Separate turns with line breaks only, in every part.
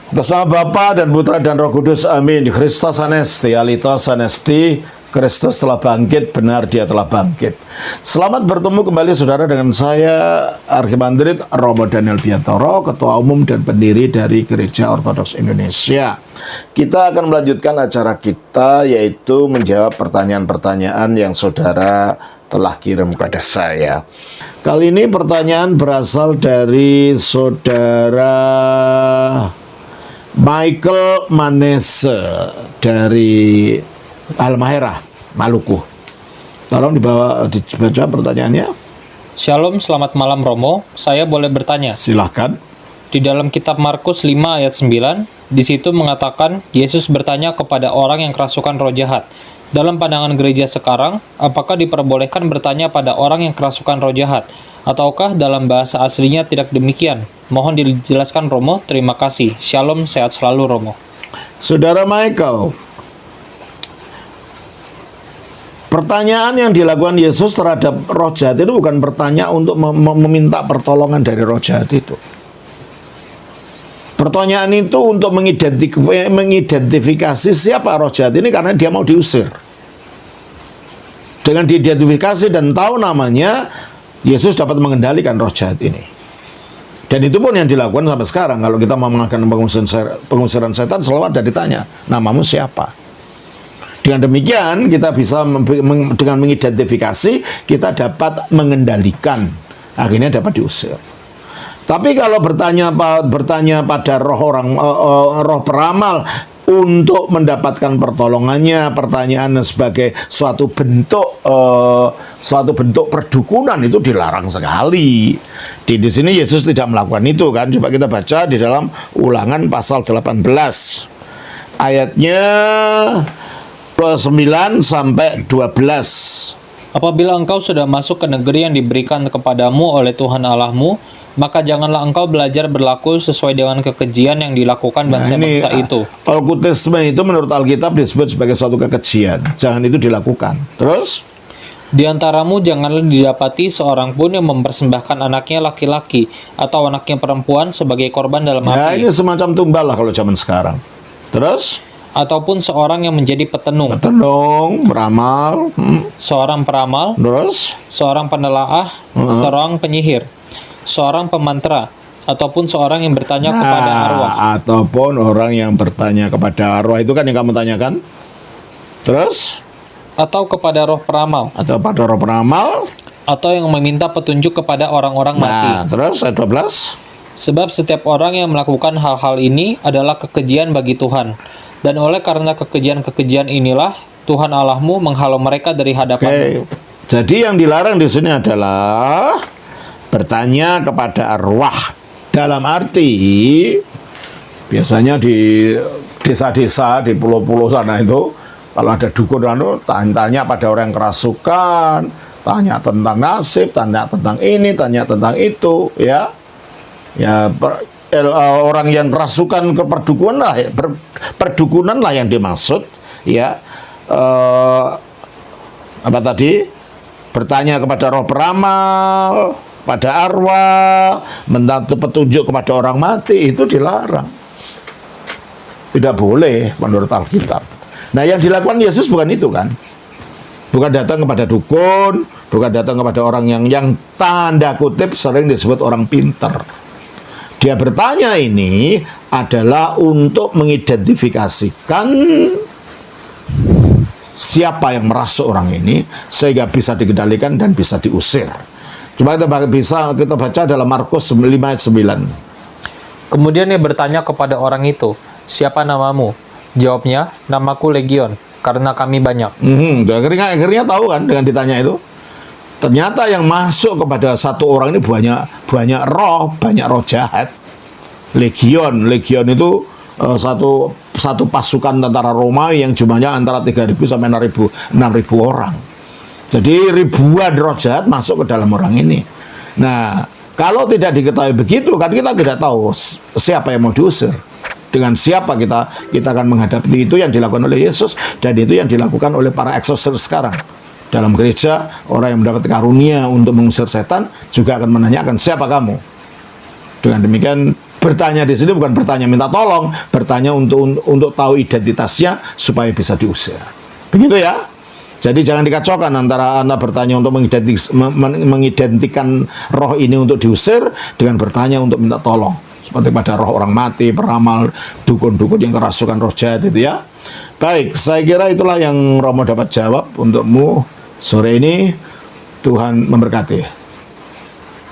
Atas nama Bapa dan Putra dan Roh Kudus, amin. Kristus anesti, alitos anesti, Kristus telah bangkit, benar Dia telah bangkit. Selamat bertemu kembali saudara dengan saya, Archimandrit Romo Daniel Piantoro, Ketua Umum dan pendiri dari Gereja Ortodoks Indonesia. Kita akan melanjutkan acara kita, yaitu menjawab pertanyaan-pertanyaan yang saudara telah kirim kepada saya. Kali ini pertanyaan berasal dari saudara Michael Manese dari Halmahera, Maluku. Tolong dibaca pertanyaannya.
Shalom, selamat malam Romo. Saya boleh bertanya?
Silahkan.
Di dalam kitab Markus 5 ayat 9, di situ mengatakan Yesus bertanya kepada orang yang kerasukan roh jahat. Dalam pandangan gereja sekarang, apakah diperbolehkan bertanya pada orang yang kerasukan roh jahat? Ataukah dalam bahasa aslinya tidak demikian? Mohon dijelaskan Romo, terima kasih. Shalom, sehat selalu Romo.
Saudara Michael, pertanyaan yang dilakukan Yesus terhadap roh jahat itu bukan pertanyaan untuk meminta pertolongan dari roh jahat itu. Pertanyaan itu untuk mengidentifikasi siapa roh jahat ini karena dia mau diusir. Dengan diidentifikasi dan tahu namanya, Yesus dapat mengendalikan roh jahat ini. Dan itu pun yang dilakukan sampai sekarang. Kalau kita mau melakukan pengusiran setan, selalu ada ditanya, namamu siapa? Dengan demikian, kita bisa dengan mengidentifikasi, kita dapat mengendalikan. Akhirnya dapat diusir. Tapi kalau bertanya pada roh peramal untuk mendapatkan pertolongannya, pertanyaan sebagai suatu bentuk perdukunan, itu dilarang sekali. Di sini Yesus tidak melakukan itu kan. Coba kita baca di dalam Ulangan pasal 18 ayatnya 9 sampai 12.
Apabila engkau sudah masuk ke negeri yang diberikan kepadamu oleh Tuhan Allahmu, maka janganlah engkau belajar berlaku sesuai dengan kekejian yang dilakukan bangsa-bangsa itu.
Okultisme itu menurut Alkitab disebut sebagai suatu kekejian. Jangan itu dilakukan. Terus?
Di antaramu janganlah didapati seorang pun yang mempersembahkan anaknya laki-laki atau anaknya perempuan sebagai korban dalam api.
Ini semacam tumbal lah kalau zaman sekarang. Terus?
Ataupun seorang yang menjadi petenung,
peramal,
seorang peramal,
terus?
seorang penelaah, seorang penyihir, seorang pemantra, ataupun seorang yang bertanya kepada arwah.
Ataupun orang yang bertanya kepada arwah, itu kan yang kamu tanyakan. Terus?
Atau kepada roh peramal.
Atau pada roh peramal.
Atau yang meminta petunjuk kepada orang-orang mati.
Terus ayat 12.
Sebab setiap orang yang melakukan hal-hal ini adalah kekejian bagi Tuhan. Dan oleh karena kekejian-kekejian inilah, Tuhan Allahmu menghalau mereka dari hadapan-Mu.
Jadi yang dilarang di sini adalah bertanya kepada arwah. Dalam arti biasanya di desa-desa, di pulau-pulau sana itu, kalau ada dukun tanya pada orang yang kerasukan, tanya tentang nasib, tanya tentang ini, tanya tentang itu, ya. Orang yang kerasukan ke perdukunan lah yang dimaksud, ya. Apa tadi? Bertanya kepada roh peramal, pada arwah, minta petunjuk kepada orang mati, itu dilarang. Tidak boleh menurut Alkitab. Nah, yang dilakukan Yesus bukan itu kan? Bukan datang kepada dukun, bukan datang kepada orang yang tanda kutip sering disebut orang pinter. Dia bertanya ini adalah untuk mengidentifikasikan siapa yang merasuk orang ini sehingga bisa dikendalikan dan bisa diusir. Coba kita baca dalam Markus 5 ayat 9.
Kemudian dia bertanya kepada orang itu, siapa namamu? Jawabnya, namaku Legion, karena kami banyak.
Akhirnya tahu kan dengan ditanya itu. Ternyata yang masuk kepada satu orang ini banyak roh jahat. Legion itu satu pasukan tentara Romawi yang jumlahnya antara 3.000 sampai 6.000 orang. Jadi ribuan roh jahat masuk ke dalam orang ini. Nah, kalau tidak diketahui begitu kan kita tidak tahu siapa yang mau diusir. Dengan siapa kita akan menghadapi. Itu yang dilakukan oleh Yesus dan itu yang dilakukan oleh para eksorsis sekarang. Dalam gereja, orang yang mendapat karunia untuk mengusir setan juga akan menanyakan siapa kamu. Dengan demikian Bertanya di sini bukan bertanya minta tolong, bertanya untuk tahu identitasnya supaya bisa diusir. Begitu ya. Jadi jangan dikacaukan antara Anda bertanya untuk mengidentikan roh ini untuk diusir dengan bertanya untuk minta tolong. Seperti pada roh orang mati, peramal, dukun-dukun yang kerasukan roh jahat itu ya. Baik, saya kira itulah yang Romo dapat jawab untukmu sore ini. Tuhan memberkati.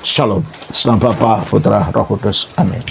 Shalom. Selamat Bapa, Putra, Roh Kudus. Amin.